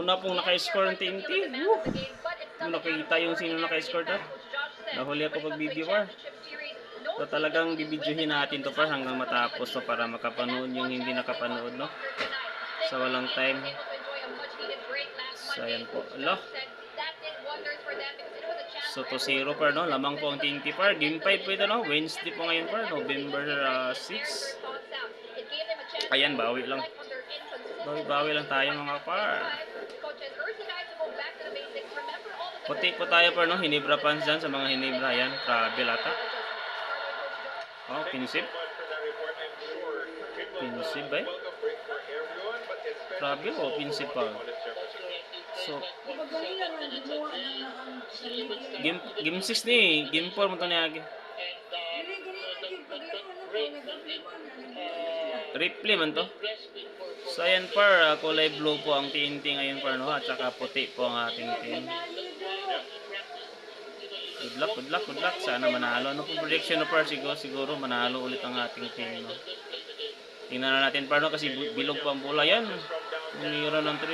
una pong naka-score ng TNT. Woo! Kung nakikita yung sino naka-score na. Nahuli ako pag video par. So talagang bibidyohin natin to par hanggang matapos to para makapanood yung hindi nakapanood, no? Sa walang time. So ayan po. Ala. So 2-0 par, no? Lamang po ang TNT par. Game 5 po ito, no? Wednesday po ngayon par. November 6. Ayan, bawi lang. Bawi lang tayo mga par. Puti po tayo par, no? Hinebra fans dyan sa mga Hinebra. Ayan, grabe lata. Oh, pinsip. Pinsip ba eh? Grabe oh, pinsip pa. So, game 6 ni, game 4 mo ito niya. Replay man to. So ayan par, kulay blue po ang TNT ngayon par, no? At saka puti po ang ating team. Good luck. Sana manalo. Ano po prediction na par? Siguro manalo ulit ang ating team, no? Tingnan na natin par, no? Kasi bilog pa ang bola yan. Umira ng 3.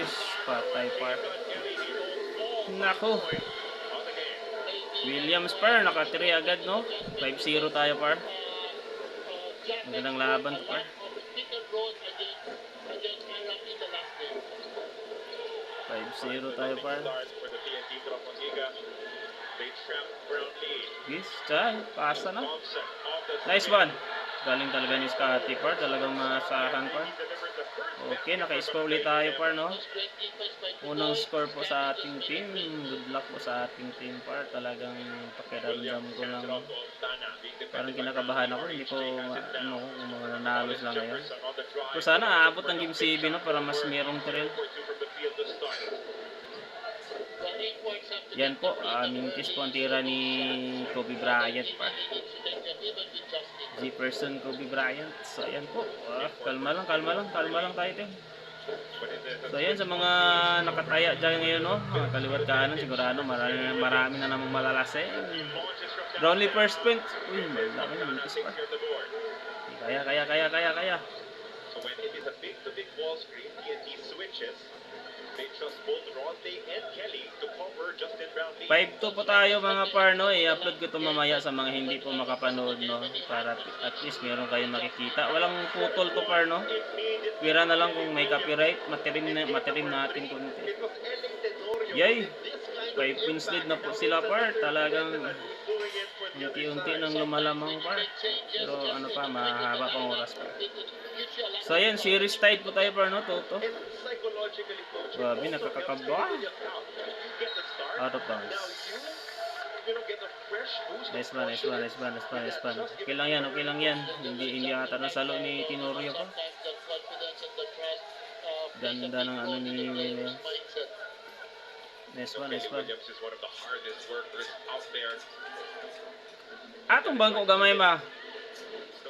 Patay par. Nako. Williams par, naka-3 agad, no? 5-0 tayo par. Magandang laban to par. 5-0 tayo par. Yes, chay. Pasa na. Nice one. Galing talaga ni Scotty par. Talagang masahan par. Okay, naka-score ulit tayo par, no? Unang score po sa ating team. Good luck po sa ating team par. Talagang pakiramdam ko lang. Parang kinakabahan ako. Hindi ko kung mananalos lang ngayon. Pero sana aabot ng game 7, no? Para mas merong thrill. Yan po, mintis po ang tira ni Kobe Bryant pa. Jefferson Kobe Bryant. So ayan po, kalma lang tayo din. So ayan, sa mga nakataya dyan ngayon, no? Kaliwat kanan, sigurado marami na namang malalase. Only first point. Uy, malaki na mintis pa. Kaya. So when it is a big ball screen, TNT switches. They trust both Ronte and Kelly to cover Justin Brownlee. 5-2 po tayo mga par, no? I-upload ko ito mamaya sa mga hindi po makapanood, no? Para at least meron kayong makikita. Walang putol to par, no? Pira na lang kung may copyright. Matirim natin kunti. Yay! 5 points lead na po sila par. Talagang unti-unti nang lumalamang par. Pero ano pa, mahaba pang oras pa. So ayan, series tied po tayo par, no? Toto. Grabe, nakakakaba. Out of bounds. Nice one. Okay lang yan. Hindi ata nasalo ni Tenorio pa. Ganda ng ano ni Nice one. Atong bangko gamay ma.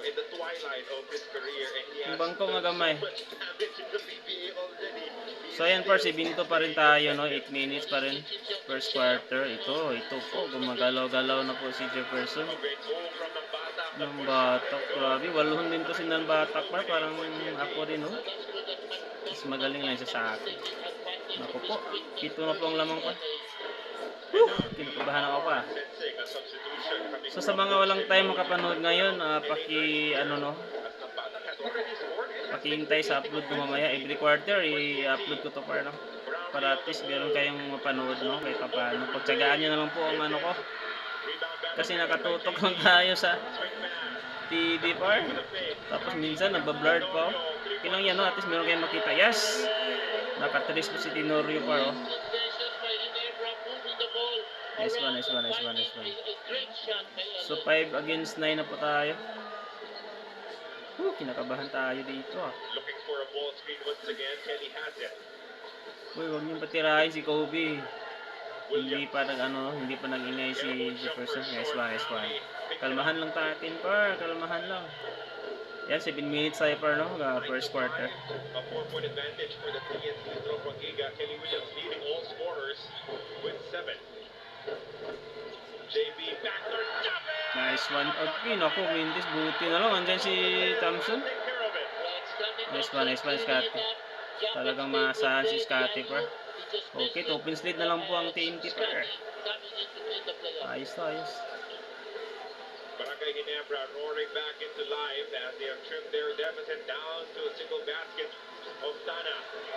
In the twilight of his career, and he has Bangko nga gamay. much damage in the PBA already. So ayan par, 7 pa rin tayo, no? 8 minutes pa rin. First quarter. Ito po. Gumagalaw-galaw na po si Jefferson. Ng batak. Grabe. Waluhon din to si ng batak par. Parang ako rin, no? Mas magaling lang siya sa akin. Naku po. 7 na po ang lamang pa. Kinakabahan ako pa. So sa mga walang time makapanood ngayon, pakihintay sa upload ko mamaya. Every quarter i-upload ko to par, no? Para at least meron kayong mapanood, no? Kahit pa paano. Pagtsagaan nyo na lang po ang ano ko. Kasi nakatutok lang tayo sa TV par. Tapos minsan nagbablurred pa, oh. Okay lang yan, no? At least meron kayong makita. Yes! Nakatrace po si Tenorio par, oh. Nice one. So 5 against 9 na po tayo. Kinakabahan tayo dito, ah. Looking for a ball screen once again. Kelly has it. Uy, huwag niyong patirahin si Kobe. Hindi pa nag-ingay si Jefferson. Nice one. Kalmahan lang natin, par. Kalmahan lang. Yan, 7 minutes tayo par, no? First quarter. A 4-point advantage for the TNT Tropanggiga. Kelly Williams leading all scorers with 7. JB backdoor jumper. Nice one. Okay, naku, Mendes. Buti na lang. Andyan si Thompson. Take care of it. Nice one, Scotty. Talagang maasahan si Scottie par. Okay, 2 points lead na lang po ang TNT par. Ayos to, ayos. Barangay Ginebra roaring back into life as they have trimmed their deficit down to a single basket. Ostana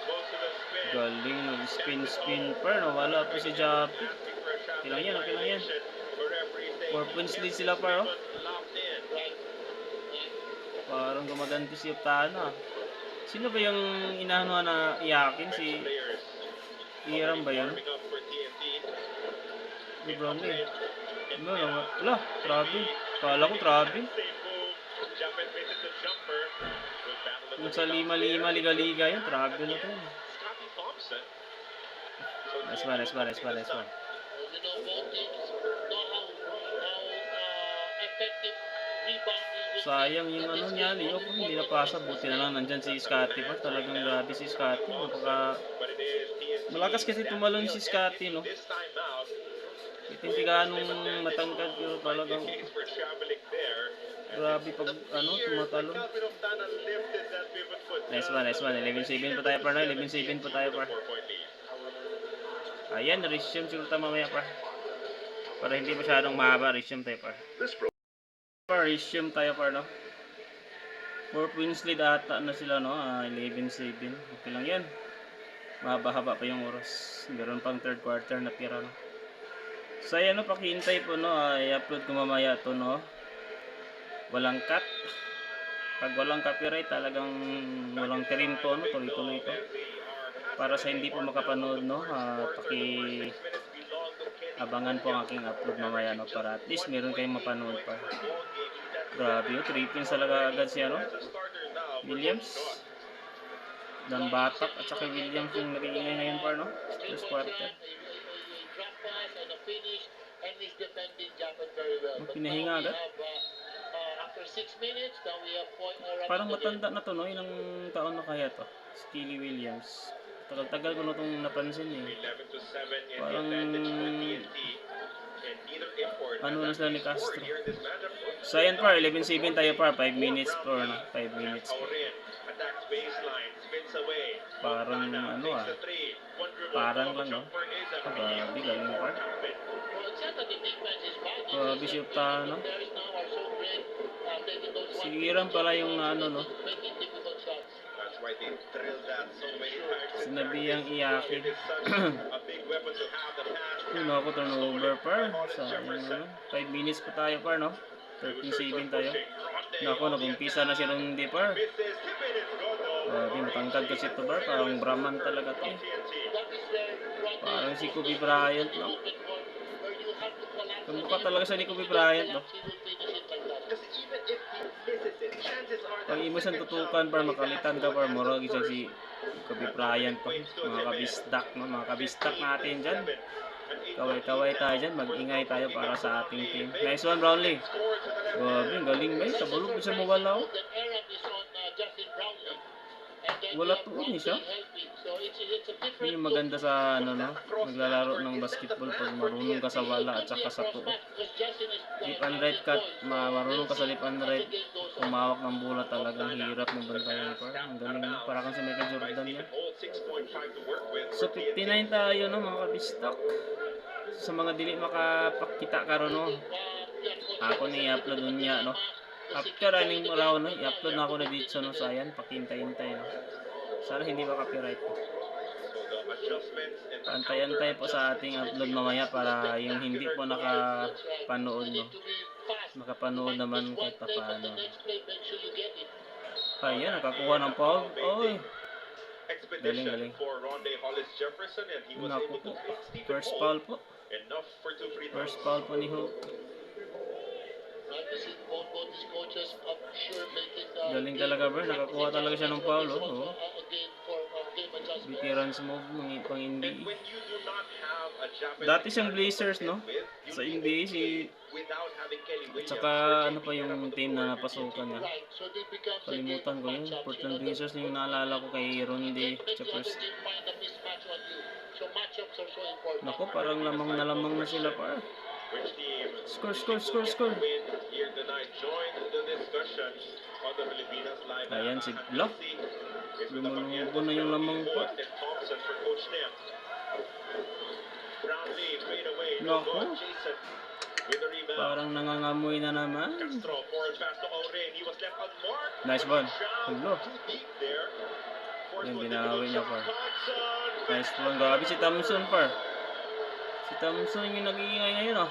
goes to the spin. Galing nag-spin par. Nawala po si Jappy. Asking for a shot. Okay lang yan, okay lang yan. The referee saying 4 points lead sila par, oh. locked in. Parang gumaganti si Optana. Sino ba yung inaano na iyakin? Si Players Iram ba yun? warming up for TNT. Si Brownlee. Ano naman? Wala, grabe. Kala ko grabe. Safe move. Japan misses the jumper. Good battle of Kung the sa lima-lima, liga-liga yun, grabe na to. Scottie Thompson. Nice one, nice one, nice one, nice one. You know, both teams know how effective rebounding will Sayang yung ano niya, Leo, kung hindi napasa. Buti na lang nandyan si Scottie pa. Talagang grabe si Scottie. Napaka... But it is TNT. Malakas kasi tumalon si Scottie, no? This time out. Hindi ganong matangkad, pero talagang Case for traveling there. grabe pag ano, tumatalon. Calvin Oftana lifted that pivot foot. Nice one, nice one. 11-7 pa tayo par na. 11-7 pa tayo par. 4-point lead. Ayan, resume siguro tayo mamaya par. Para hindi masyadong mahaba, resume tayo par. Resume tayo par, no? 4 points lead ata na sila, no? 11-7. Okay lang yan. Mahaba-haba pa yung oras. Meron pang third quarter na tira, no? So ayan, no, pakihintay po, no? I-upload ko mamaya to, no? Walang cut. Pag walang copyright, talagang walang trim to, no? Tuloy-tuloy ito. Para sa hindi po makapanood, no? Abangan po ang aking upload mamaya, no? Para at least meron kayong mapanood pa. Grabe, 3 points talaga agad siya, no? Williams. Dan Batak at saka Williams yung nag-iingay ngayon par, no? First quarter. drop pass and a finish, and he's defending Japan very well. Ang pinahinga agad. After 6 minutes, now we have point already. Parang matanda na to, no? Ilang taon na kaya to? Skilly Williams. Tagal-tagal ko na itong napansin, eh. 11-7 in Parang the advantage for TNT. And neither import ano na sila ni Castro. here in this matchup. So ayan par, 11-7 tayo par, 5 minutes per, no? 5 minutes per. Out in, attacks baseline, spins away. Parang ano, Takes the three. One dribble, parang follow, lang, no? jumper is a Grabe, galing par. Well, it's not that the defense is bad. It's Grabe si Optana. the players now are so great, taking those Si one Iram pala yung ano, no? making difficult shots. That's why they drilled that so many times. Sinabihang iyakin. It is such a big weapon to have the pass. Yun ako, turnover par. Sayang, ano? 5 minutes pa tayo par, no? 13-7 tayo. Nako, nag-umpisa na si Rundi par. Misses, tip it, it's good though. Grabe, matangkad kasi ito par. Parang Brahman talaga to, eh. That is where Parang si Kobe Bryant, no? open for where you have to collapse. Kamukha talaga siya ni Kobe Bryant, no? He will finish it like that. Because even if he misses it, chances are Pag imo siyang tutukan par, makalitan ka par, mura isa si Kobe Bryant pa. Mga kabistak, no? Mga kabistak natin dyan. Kaway-kaway tayo dyan, mag-ingay tayo para sa ating team. Nice one, Brownlee. Grabe, ang galing ba? Tabulog ko siya mawala, oh. Then Aram is on Justin Brownlee. And then Wala you have tuon, eh, siya. Brownlee helping. So it's a Yun different yung maganda sa, ano, no? Maglalaro ng basketball pag marunong ka sa wala at saka sa tuo. Lip and right cut, marunong ka sa lip and right. Kumawak ng bola talagang hirap ng bantayan par. Ang galing, no? Para kang si Michael Jordan yan. So 59 tayo, no, mga kabistak. Sa mga dili makapakita karon, no. Ako ni i-upload niya, no. After running around, no, i-upload na ako na dito, no. So ayan, pakintay-intay, no. Sana hindi copyright. Antay-antay po sa ating upload mamaya para yung hindi po nakapanood, no. Makapanood naman kahit pa paano. Ayan, nakakuha ng foul. Oy, galing, galing. Naku po. First foul po. First foul po ni Hope. Galing talaga, bro. Nakakuha talaga siya ng foul, oh. Veterans move ng pang NBA. Dati siyang Blazers, no? Sa NBA, si... Tsaka ano pa yung team na napasukan niya. Kalimutan ko yun. Portland Blazers yung naalala ko kay Ronde Chappers. Naku, parang lamang na sila pa. Score, score, score, score. Ayan si Blo. Lumulubo na yung lamang pot. And Thompson for Coach Nim. Brownlee fade away. No Nako. good. Jason with the rebound. Parang nangangamoy na naman. Castro forward pass to Oren. He was left unmarked. Nice one. Shot Hello. too deep there. Forced Yung one binawi niya, difficult par. shot. Thompson. Nice one. Grabe si Thompson, par. Si Thompson yung nag-iingay ngayon, oh.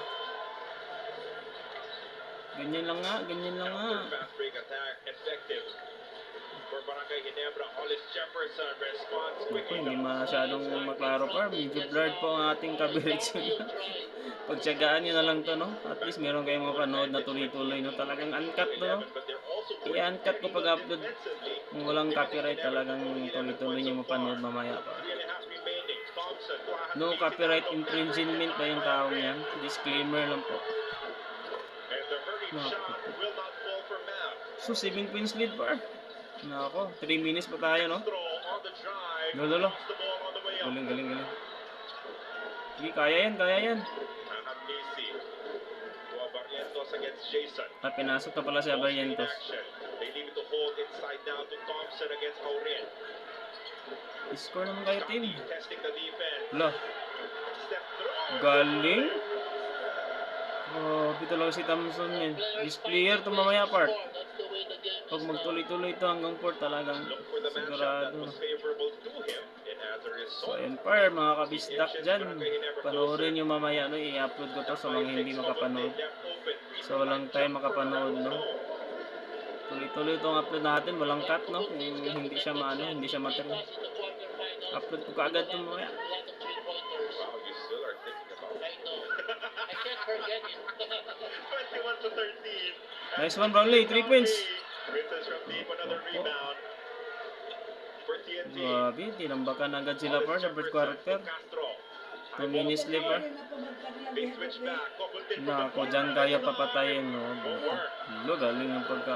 Ganyan lang nga, ganyan lang nga. Counter fast break attack effective for Barangay Ginebra. Hollis Jefferson responds Ako, quickly. hindi masyadong maklaro, par. Medyo blurred po ang ating coverage. Pagtsagaan nyo na lang to, no? At least meron kayong mapanood na tuloy-tuloy, no? Talagang uncut to, no? But they're also I-uncut ko pag-upload. Kung walang copyright, talagang tuloy-tuloy nyo mapanood mamaya, par. 3.5 remaining. Thompson. No copyright infringement ba yung taong yan? Disclaimer lang po. And the hurried No. shot will not fall for Mav. So, 7 points lead, par. Nako, 3 minutes pa tayo, no? Castro on the drive. Lolo. Lost the ball on the way up. Galing, galing, galing. Sige, kaya yan, kaya yan. Ahamnisi. Barrientos against Jason. Pinasok na pala si In Abarrientos. action. They leave it to hold inside now to Thompson against Aurin. Score naman kayo, team. Testing the defense. Wala. Step through. Galing. Grabe talaga si Thompson yan. This player to mamaya, par. Pag magtuloy-tuloy ito hanggang 4 talagang Look for the matchup that sigurado. was favorable to him. And as a So, result, ayun, par, mga kabisdak dyan. Panoorin nyo mamaya, no? I-upload ko to sa mga hindi makapanood. So, walang time makapanood, no? Tuloy-tuloy itong upload natin, walang cut, no? Kung hindi siya maano, hindi siya matrim. Upload ko kaagad ito mamaya. wow, you still are thinking about it. I know. I can't forget it. 21 to 13. Nice one, Brownlee. 3 points. Princess from deep, another rebound. For TNT. Grabe, tinambakan agad sila, par, sa first quarter. Castro. 2 minutes left, par. Big switch back. Coupled in Nako, dyan kaya papatayin, no? Lo, galing ang pagka...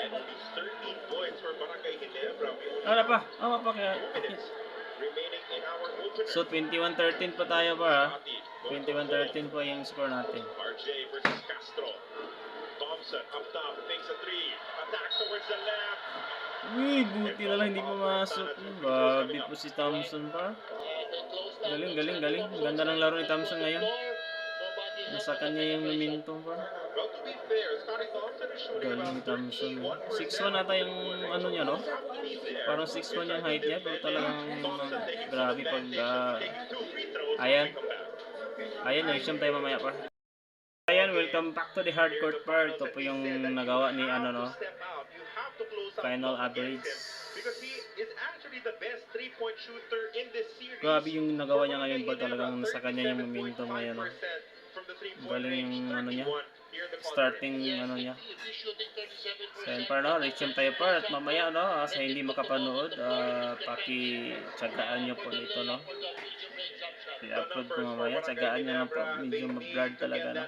At least 13 points for Barangay Ginebra. We only Ano pa? Ama pa kaya... 2 minutes remaining in our opener. So, 21-13 pa tayo, par, ha? Ati, goes to the 21-13 po yung score natin. ball. RJ versus Castro. Thompson up top, takes a 3. Attacks towards the left. Uy, buti na lang hindi pumasok. Grabe po si Thompson, par. Galing, galing, galing. Ganda ng laro ni Thompson ngayon. Nasa kanya yung momentum, par. Well, to be fair, Scotty Thompson is shooting Galing ni about Thompson. 61%. 6'1 ata yung ano niya, no? Parang 6'1 yung height niya, pero talagang grabe pag... ayan. Ayan, resume tayo mamaya, par. Ayan, welcome back to the hardcore part. Ito po yung nagawa ni ano, no? Final average. Because he is actually the best three-point shooter in this series. Grabe yung nagawa niya ngayon, par. Talagang sa kanya yung momentum ngayon, no? From the three-point Galing yung range, ano niya. 31 here in the Starting ano niya. So yun, par, no? Resume tayo, par. At mamaya, no? Sa hindi makapanood, paki-tsagaan nyo po dito, no? I-upload ko mamaya. Tsagaan nyo lang po. Medyo mag-blurred talaga, no?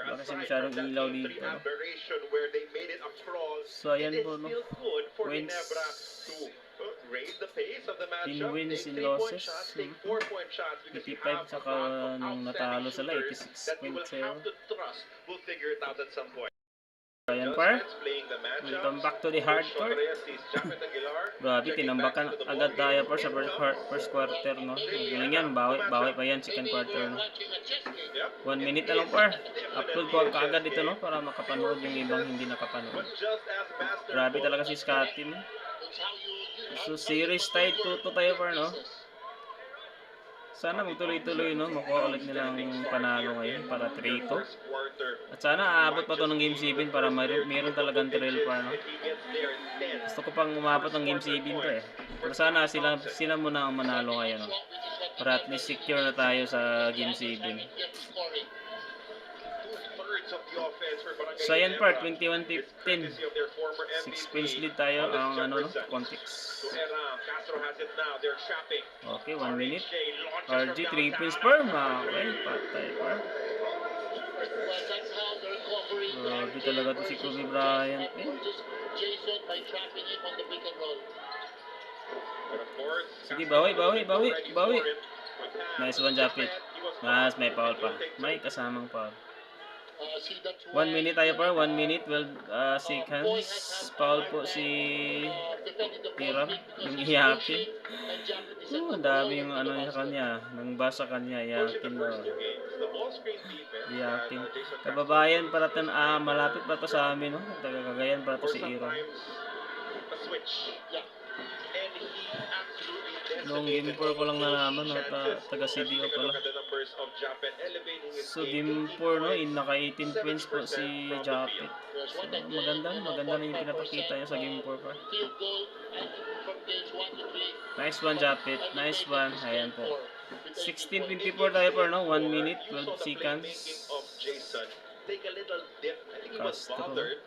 Wala kasi masyadong ilaw dito, no? So, ayan po, no? Wins. Raise the pace of the In matchup. wins, Take in 3-point losses. shots, take 4-point shots because you 85 have saka a lot of nung outstanding natalo sila, shooters that you will 86.0. have to trust. We'll figure it out at some point. Ayan, par. Just playing the matchup. Welcome back to the hardcore. Grabe, tinambakan agad tayo, par, sa first quarter, no? Galing yan, bawi pa yan, second quarter, no? 1 minute na lang, par. Upload ko kaagad dito, no? Para makapanood yung ibang hindi nakapanood. Grabe talaga si Scotty, no? So, series tied 2-2 tayo, par, no? Sana magtuloy-tuloy, no? Makuha ulit nila ang panalo ngayon para 3-2. At sana aabot pa to ng Game 7 para mayroon talagang thrill, par, no? Gusto ko pang umabot ng Game 7 to, eh. Pero sana sila muna ang manalo ngayon, no? Para at least secure na tayo sa Game 7. So, ayan, par, 21-15. 6 points lead tayo ang ano, no? Context. Okay, 1 minute. RG, 3 points per. Okay, patay, par. Grabe talaga to si Kobe Bryant, eh. Jason by trapping him on the pick and roll. Sige, bawi. Nice one, Japit. Mas may foul pa. May kasamang foul. See, that's 1 why, minute tayo par, 1 minute, 12 seconds. Foul po si defending the Hiram, ball because yung he's iyakin. pushing, and Japet is at Ang the dami ball yung in ano the sa basket. kanya, nang basa kanya, Coach, in iyakin the daw. first two games, the ball screen defense Iyakin. that Jason Castro Kababayan para plays was malapit pa to sa amin, no? Taga Cagayan para to or si Iro. sometimes a switch. Yeah. And he absolutely Noong decimated game 4 ko lang all nalaman, no? chances. Taga As you CDO take a pala. look at the numbers of Japet elevating his So game, game 18 4, no? points, Naka 18 points po 70% si from the Japet. field. There's So one that maganda na yung pinapakita niya sa game 4 pa. field goal from games 1 to 3. Nice one, Japet. Nice one. Ayan po. 16:24 tayo per, no? 1 minute, You saw 12 the playmaking seconds. of Jason take a little dip. I think he was Castro. bothered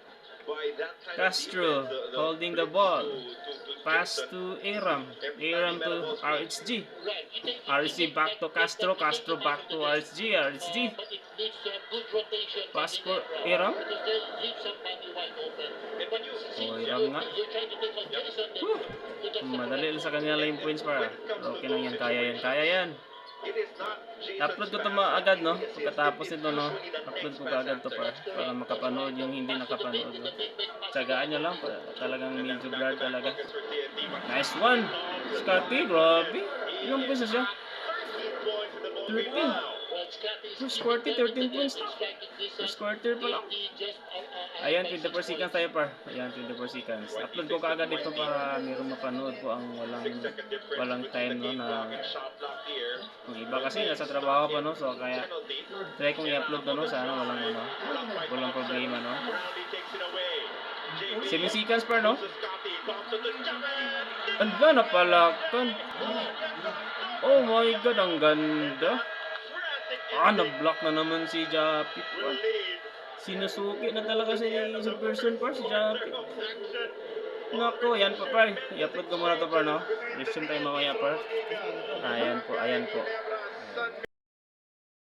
by that kind Castro of defense. holding the ball. to Pass Jason. to Aram. Aram to RHG. Right. RHG back to Castro. Castro back to RHG. RHG. But it needs to have good rotation. by Pass for Ginebra, Aram. because they'll leave somebody wide open. And when you see Oh, Aram nga. You're trying to take on Jason. Then Whew. that's the Madali lang sa kanya lang yung points para. Okay lang yan. Kaya yan. Kaya yan. it is not Jason's Upload ko ito pass. agad, no? It is Pagkatapos usually nito, no? the Upload next ko pass agad to after. para makapanood yung hindi nakapanood, no? Tsagaan nyo lang. Talagang medyo blurred talaga. Buckets for TNT. Nice one. Scotty, grabe. Ilang points na siya? 13 points in the ball 13. game. Wow. First quarter, 13 points na. First quarter pa lang. Ayan, 24 seconds tayo par. Ayan, 24 seconds. Upload ko kaagad dito para mayroong mapanood po ang Second difference walang time, no? between the game Na clock and shot clock here. ang iba kasi nasa trabaho pa, no? So kaya Penalty. try kong i-upload to, no? Sana walang walang problema, no? Brownie takes it away. JB 7 seconds par, no? to Scotty. Thompson to Japet. Ang ganda napalakan. Oh my God, ang ganda. Na-block na naman si Japit pa. Sinusuki na talaga si person par, si Japit. Nako, yan pa par. I-upload ko muna to par, no? Resume tayo mamaya par. Ayan po, ayan po.